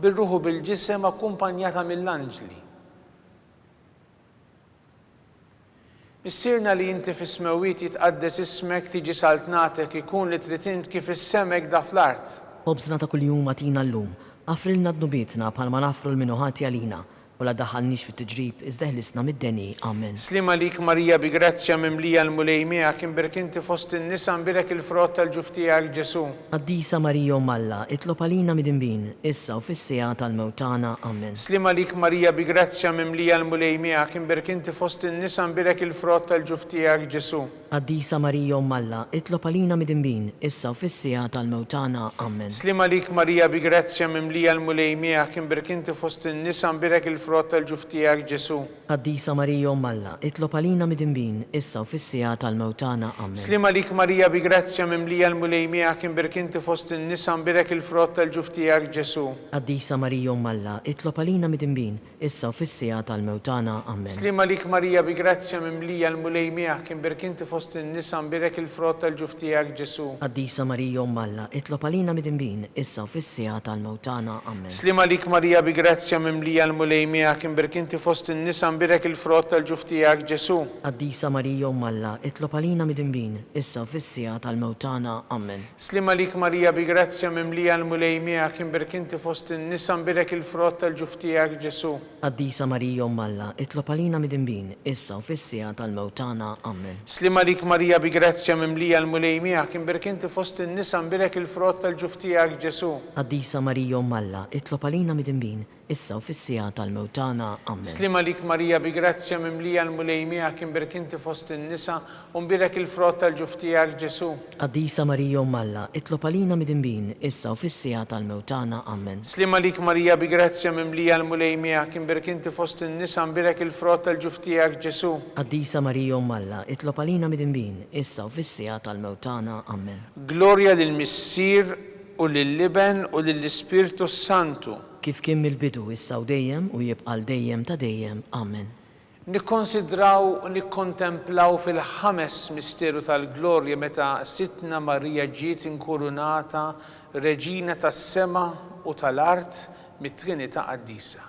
bir-ruħu bil-ġisem akkumpanjata mill-anġli. Missierna li inti fis-smewiet jitqaddes ismek tiġi saltnatek ikun li trid int kif is-semek da fl-art. Ħobżna ta' kuljum għatina llum, affrilna dnubietna bħalma nafru l-minuħati għalina, u la daħalniex fit-tiġrib iżda ħlisna mid-deni. Amen. Slima lik Marija bi grazzja mimlija l-mulej miegħek imberk inti fost in-nisa nbirek il-frott tal-ġuf tiegħek Ġesu. Qaddisa Marija Malla, itlob għalina mid-dinbin, issa u fis-sija tal-mewtana. Amen. Slima lik Marija bi grazzja mimlija l-mulej miegħek imberk inti fost in-nisa nbirek il-frott tal-ġuf tiegħek Ġesu. Qaddisa Marija Malla, itlob għalina mid-dinbin, issa u fis-sija tal-mewtana. Amen. Slima lik Marija bi grazzja mimlija l-mulej miegħek imberk inti fost in-nisa nbirek il-frott tal-ġuf tiegħek Ġesu. Qaddisa Marija Malla, itlob għalina mid-dinbin, issa u fis-sija tal-mewtana. Amen. Slima lik Marija bi grazzja mimlija l-mulej miegħek imberk inti fost in-nisa nbirek il-frott tal-ġuf tiegħek Ġesu. Qaddisa Marija Malla, itlob għalina mid-dinbin, issa u fis-sija tal-mewtana. Amen. Slima lik Marija bi grazzja mimlija l-mulej miegħek imberk inti fost in-nisa nbirek il-frott tal-ġuf tiegħek Ġesu. Qaddisa Marija Malla, itlob għalina mid-dinbin, issa u fis-sija tal-mewtana. Amen. Slima lik Marija bi grazzja mimlija l-mulej miegħek imberk inti fost in-nisa nbirek il-frott tal-ġuf tiegħek Ġesu. Qaddisa Marija Malla, itlob għalina mid-dinbin, issa u fis-sija tal-mewtana. Amen. Slima lik Marija bi grazzja mimlija l-mulej miegħek imberk inti fost in-nisa nbirek il-frott tal-ġuf tiegħek Ġesu. Qaddisa Marija Malla, itlob għalina mid-dinbin, issa u fis-sija tal-mewtana. Amen. Slima lik Marija bi grazzja mimlija l-mulej miegħek imberk inti fost in-nisa nbirek il-frott tal-ġuf tiegħek Ġesu. Qaddisa Marija Malla, itlob għalina mid-dinbin, issa u fis-sija tal-mewtana. Amen. Slima lik Marija bi grazzja mimlija l-mulejmija kien berkinti fost in-nisa u mbirek il-frott tal-ġuftijak Ġesu. Qaddisa Marija Umm Alla, itlob għalina midinbin, issa u fis-sija tal-mewtana. Amen. Slima lik Marija bi grazzja mimlija l-mulejmija kien berkinti fost in-nisa mbirek il-frott tal-ġuftijak Ġesu. Qaddisa Marija Umm Alla, itlob għalina midinbin, issa u fis-sija tal-mewtana. Amen. Gloria lill-Missier u lill-Liben u lill-Ispirtu Santu. Kif kien mill-bidu issa u dejjem u jibqal dejjem ta' dejjem. Amen. Nikkonsidraw u nikkontemplaw fil-ħames misteru tal-glorja meta Sitna Marija ġiet inkurunata Reġina tas-sema u tal-art mit-Trinità Qaddisa.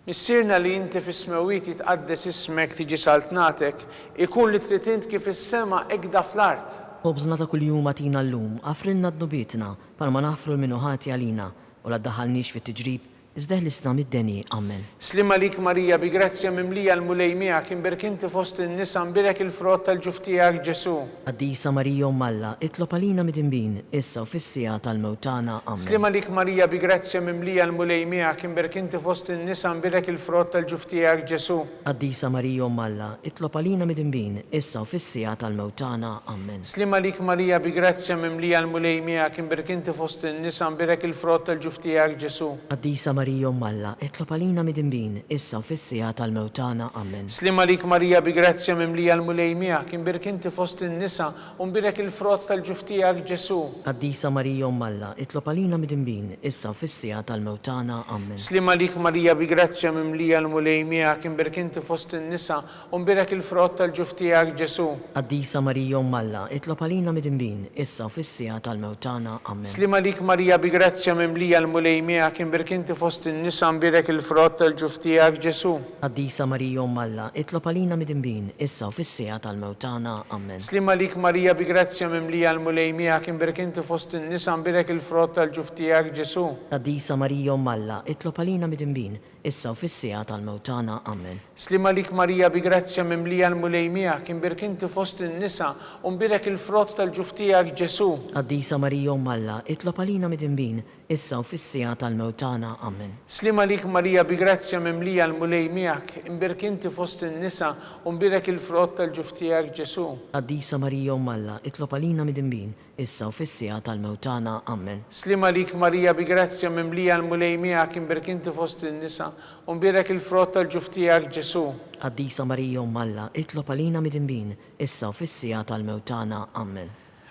Missierna li inti fis-smewit jitqaddes ismek tiġi saltnatek, ikun li trid int kif is-sema ekda fl-art. Ħobżna ta' kuljum għatina llum, għafrilna d-nubietna, palma nafru l-minuħati għalina, u la ddaħalniex fit-tiġrib, iżdeħ l-isna mid-deni. Amen. Slima lik Marija bi grazzja mimlija l-mulejmija kien berkinti fost in-nisa mbirek il-frott tal-ġuftijak Ġesu. Qaddisa Marija Umm Alla, itlob għalina midinbin, issa u fis-sija tal-mewtana. Amen. Slima lik Marija bi grazzja mimlija l-mulejmija kien berkinti fost in-nisa mbirek il-frott tal-ġuftijak Ġesu. Qaddisa Marija Umm Alla, itlob għalina midinbin, issa u fis-sija tal-mewtana. Amen. Slima lik Marija bi grazzja mimlija l-mulejmija kien berkinti fost in-nisa mbirek il-frott tal-ġuftijak Ġesu. Qaddisa Marija Umm Alla, itlob għalina midinbin, issa u fis-sija tal-mewtana. Amen. Slima lik Marija bi grazzja mimlija l-mulejmija kien berkinti fost in-nisa u mbirek il-frott tal-ġuftijak Ġesu. Qaddisa Marija Umm Alla, itlob għalina midinbin, issa u fis-sija tal-mewtana. Amen. Slima lik Marija bi grazzja mimlija l-mulejmija kien berkinti fost in-nisa u mbirek il-frott tal-ġuftijak Ġesu. Qaddisa Marija Umm Alla, itlob għalina midinbin, issa u fis-sija tal-mewtana. Amen. Slima lik Marija bi grazzja mimlija l-mulejmija kien berkinti fost in-nisa mbirek il-frott tal-ġuftijak Ġesu. Qaddisa Marija Umm Alla, itlob għalina midinbin, issa u fis-sija tal-mewtana. Amen. Slima lik Marija bi grazzja mimlija l-mulejmija kien berkinti fost in-nisa mbirek il-frott tal-ġuftijak Ġesu. Qaddisa Marija Umm Alla, itlob għalina midinbin, issa u fis-sija tal-mewtana. Amen. Slima lik Marija bi grazzja mimlija l-mulejmija kien berkinti fost in-nisa u mbirek il-frott tal-ġuftijak Ġesu. Qaddisa Marija Umm Alla, itlob għalina midinbin, issa u fis-sija tal-mewtana. Amen. Slima lik Marija bi grazzja mimlija l-mulejmijak imberkinti fost in-nisa u mbirek il-frott tal-ġuftijak Ġesu. Qaddisa Marija Umm Alla, itlob għalina midinbin, issa u fis-sija tal-mewtana. Amen. Slima lik Marija bi grazzja mimlija l-mulejmijak imberkinti fost in-nisa u mbirek il-frott tal-ġuftijak Ġesu. Qaddisa Marija Umm Alla, itlob għalina midinbin, issa u fis-sija tal-mewtana. Amen.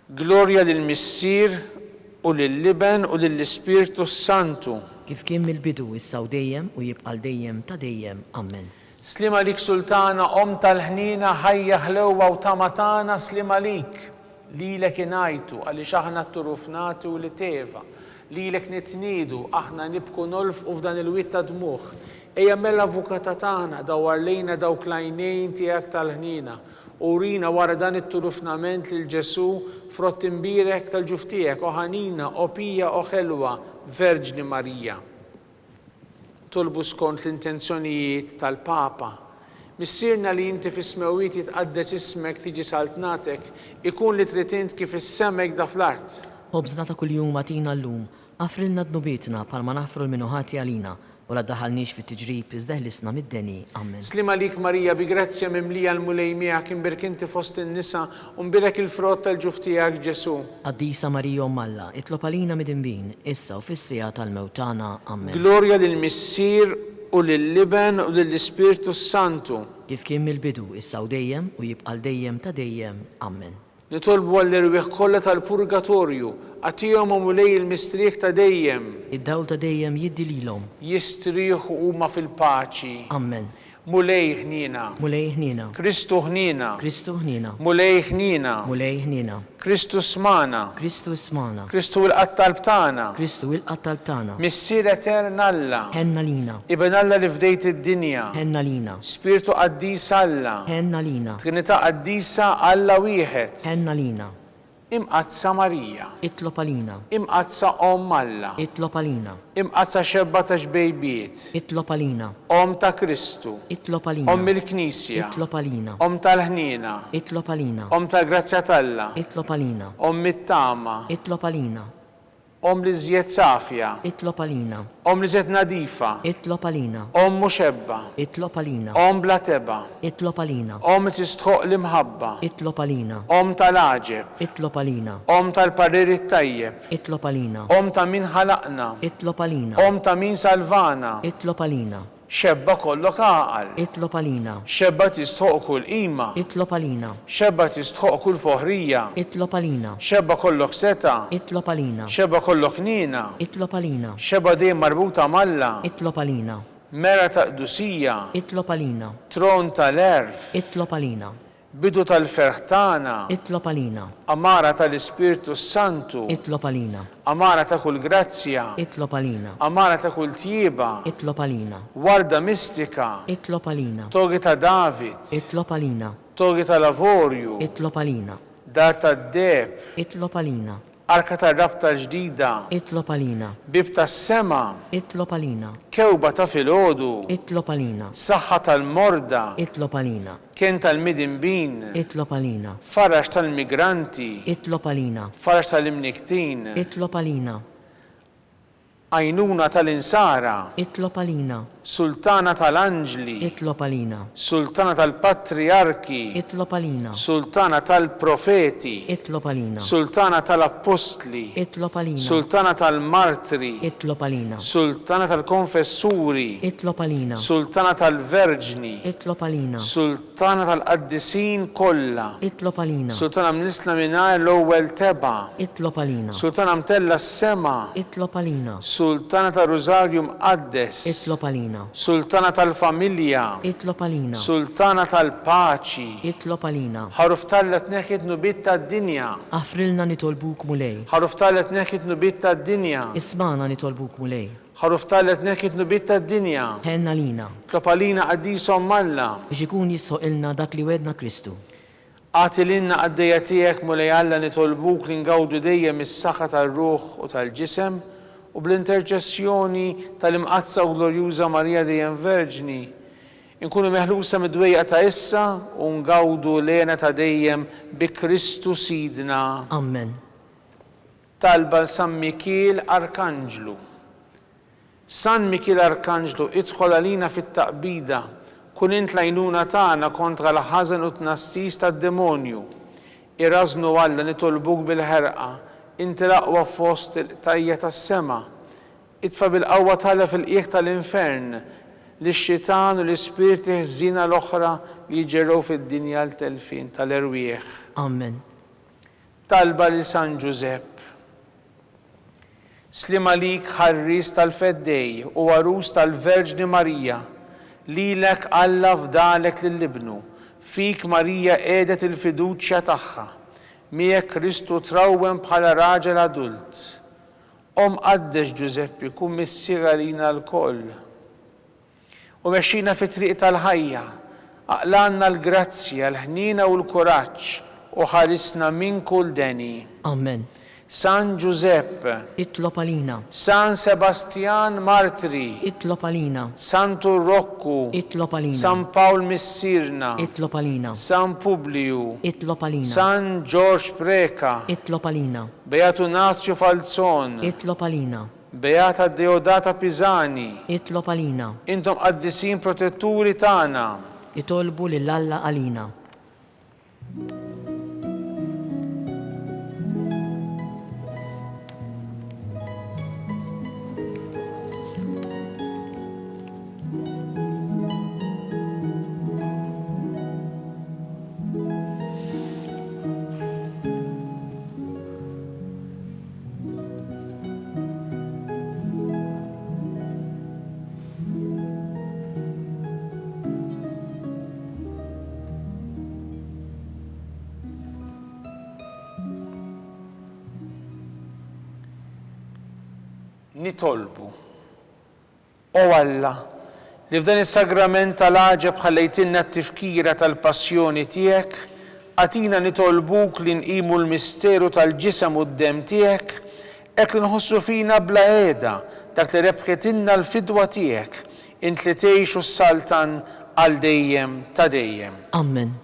Gloria lill-Missier u lill-Liben u lill-Ispirtu Santu. Kif kien mill-bidu issa u dejjem u jibqal dejjem ta' dejjem. Amen. Slima lik Sultana tal-ħnina ħajja ħlewwa u tamatana slima lik. Lilek inajtu għaliex aħna t-turufnatu li teva. Lilek nitnidu aħna nibku nolfqu f'dan il-witt ta' dmuħ. Ejja mill-avukata tagħna dawar lejna dawk l-għajnejn tiegħek tal-ħnina. Urina wara dan it-turufnament lil Ġesu frott imbirek tal-ġuftijek o ħanina o pija o ħelwa Verġni Marija. Tolbu skont l-intenzjonijiet tal-Papa. Missierna li inti fis-smewit jitqaddes ismek tiġi saltnatek, ikun li trid int kif is-semek da fl-art. Ħobżna ta' kuljum għatina llum, għafrilna d-nubietna palma nafru l-minuħati għalina, u la daħalniex fit-tiġrib iżdeħ l-isna mid-deni. Amen. Slima lik Marija bi grazzja mimlija l-mulejmija kien berkinti fost in-nisa u mbirek il-frott tal-ġuftijak Ġesu. Qaddisa Marija Umm Alla, itlob għalina midinbin, issa u fis-sija tal-mewtana. Amen. Gloria lill-Missier u lill-Liben u lill-Ispirtu Santu. Kif kien mill-bidu issa u dejjem u jibqal dejjem ta' dejjem. Amen. Nitolbu għall-irwieħ kollha tal-purgatorju għatihom mulej il-mistrieħ ta' dejjem. Id-dawl ta' dejjem jiddi lilhom. Jistrieħu huma fil-paċi. Amen. Mulej ħnina. Mulej ħnina. Kristu ħnina. Kristu ħnina. Mulej ħnina. Mulej ħnina. Kristu smana. Kristu ismana. Kristu il-qattal btana. Kristu il-qattal tagħna. Missier eterna Alla. Ħenna lina. Ibn Alla li fdejt id-dinja. Ħenna lina. Spiritu qaddis Alla. Ħenna lina. Trinità qaddisa Alla wieħed. Ħenna lina. Imqazza Marija. Itlob għalina. Imqazza Om Alla. Itlob għalina. Imqazza xebba ta' xbejbiet. Itlob għalina. Om ta' Kristu. Itlob għalina. Om il-Knisja. Itlob għalina. Om tal-ħnina. Itlob għalina. Om tal-Grazzja t'Alla. Itlob għalina. Om mit-tama. Itlob għalina. li żjed safja, Itlob għalina. li żjed nadifa, Itlob għalina. muxebba, Itlob għalina. bla teba, Itlob għalina. li tistħoq l-imħabba, Itlob għalina. tal-aġeb, Itlob għalina. tal-pariri tajjeb, Itlob għalina. ta' min ħalaqna, Itlob għalina. ta' min salvana, Itlob għalina. xebba kollok għaqal, Itlob għalina. xebba tistħoq kull qima, Itlob għalina. xebba tistħoq kull foħrija, Itlob għalina. xebba kollok seta, Itlob għalina. xebba kollok nina, Itlob għalina. xebba dejjem marbuta malla, Itlob għalina. mera ta' qdusija, Itlob għalina. tron tal-erf, Itlob għalina. bidu tal-ferħtana, Itlob għalina. amara tal-Ispirtu Santu, Itlob għalina. amara ta' kull grazzja, Itlob għalina. amara ta' kull tjieba, Itlob għalina. warda mistika, Itlob għalina. togi ta' David, Itlob għalina. togi ta' lavorju, Itlob għalina. dar ta' deb, Itlob għalina. arka ta' rabta ġdida, Itlob għalina. bib ta' sema, Itlob għalina. kewba ta' filgħodu, Itlob għalina. saħħa tal-morda, Itlob għalina. kien tal-midinbin, Itlob għalina. farax tal-migranti, Itlob għalina. farax tal-imniktin, Itlob għalina. għajnuna tal-insara, Itlob għalina. sultana tal-anġli, Itlob għalina. sultana tal-patriarki, Itlob għalina. sultana tal-profeti, Itlob għalina. sultana tal-apostli, Itlob għalina. sultana tal-martri, Itlob għalina. sultana tal-konfessuri, Itlob għalina. sultana tal-verġni, Itlob għalina. sultana tal-qaddisin kollha, Itlob għalina. sultana mnisla mingħajr l-ewwel teba', Itlob għalina. sultana mtella s-sema, Itlob għalina. sultana tal-Rożarju mqaddes, Itlob għalina. sultana tal-familja, Itlob għalina. sultana tal-paċi, Itlob għalina. ħaruf tallet neħit nubit tad-dinja, Afrilna nitolbuk mulej. ħaruf tallet neħit nubit tad-dinja, Ismana nitolbuk mulej. ħaruf tallet neħit nubit tad-dinja, Ħenna lina. klopalina qaddisom malla, Biex ikun jissoqilna dak li wedna Kristu. għati l-inna għaddeja tijek mulej Alla nitolbuk li ngawdu dejjem is-saħħa tal-ruħ u tal-ġisem u bl-interċessjoni tal-imqazza u glorjuża Marija dejjem Verġni inkunu meħlusa mid-dwejja ta' issa u ngawdu lena ta' dejjem bi Kristu Sidna. Amen. Talba San Mikil Arkanġlu. San Mikil Arkanġlu idħol għalina fit-taqbida kun int lajnuna tagħna kontra l-ħażen u tnassis tad-demonju. Irrażnu Alla nitolbuk bil-ħerqa, inti l-aqwa fost il-tajja tas-sema. Itfa bil-qawwa tagħla fil-qiegħ tal-infern li x-xitan u l-ispirti ħżina l-oħra li ġerrew fid-dinja l-telfin tal-erwieħ. Amen. Talba li San Giuseppe. Slima lik ħarris tal-feddej u għarus tal-Verġni Marija, lilek Alla fdalek lill-ibnu, fik Marija qiegħdet il-fiduċja tagħha, miegħek Kristu trawwem bħala raġel adult. Qaddex Giuseppe kun missiera lina l-koll. U mexxina fit-triq tal-ħajja, aqlanna l-grazzja, l-ħnina u l-kuraġġ u ħarisna minn kull deni. Amen. San Giuseppe, Itlob għalina. San Sebastian Martri, Itlob għalina. Santu Roccu, Itlob għalina. San Paul Missirna, Itlob għalina. San Publiu, Itlob għalina. San George Preka, Itlob għalina. Beatu Nazio Falzon, Itlob għalina. Beata Deodata Pisani, Itlob għalina. intom qaddisin protetturi tagħna. Itolbu lill-Alla għalina. Nitolbu. O Alla, li f'dan is-sagrament tal-għaġeb ħallejtilna t-tifkira tal-passjoni tiegħek, għatina nitolbuk li nqimu l-misteru tal-ġisem u d-dem tiegħek, hekk li nħossu fina bla qiegħda dak li rebħetilna l-fidwa tiegħek, int li tgħixu s-saltan għal dejjem ta' dejjem. Amen.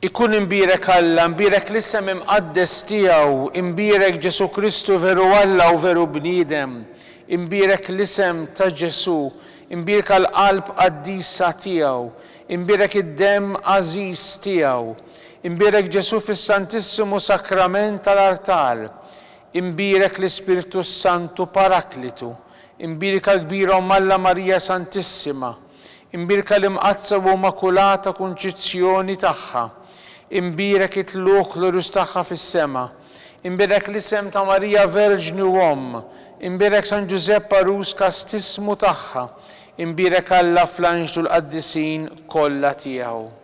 ikun imbirek Alla, imbirek l-isem imqaddes tiegħu, imbirek Ġesu Kristu veru Alla u veru bniedem, imbirek l-isem ta' Ġesu, imbirek għall-qalb qaddisa tiegħu, imbirek id-demm għażiż tiegħu, imbirek Ġesu fis-Santissimu Sakrament tal-Artal, imbirek l-Ispiritu Santu Paraklitu, imbirek l-kbira Alla Marija Santissima, imbirek l-imqazza u makulata kunċizzjoni tagħha, imbirek it-tluq l-urus tagħha fis-sema, imbirek l-isem ta' Marija Verġni u Omm, imbirek San Giuseppe Arus kastismu tagħha, imbirek Alla fl-anġlu l-qaddisin kollha tiegħu.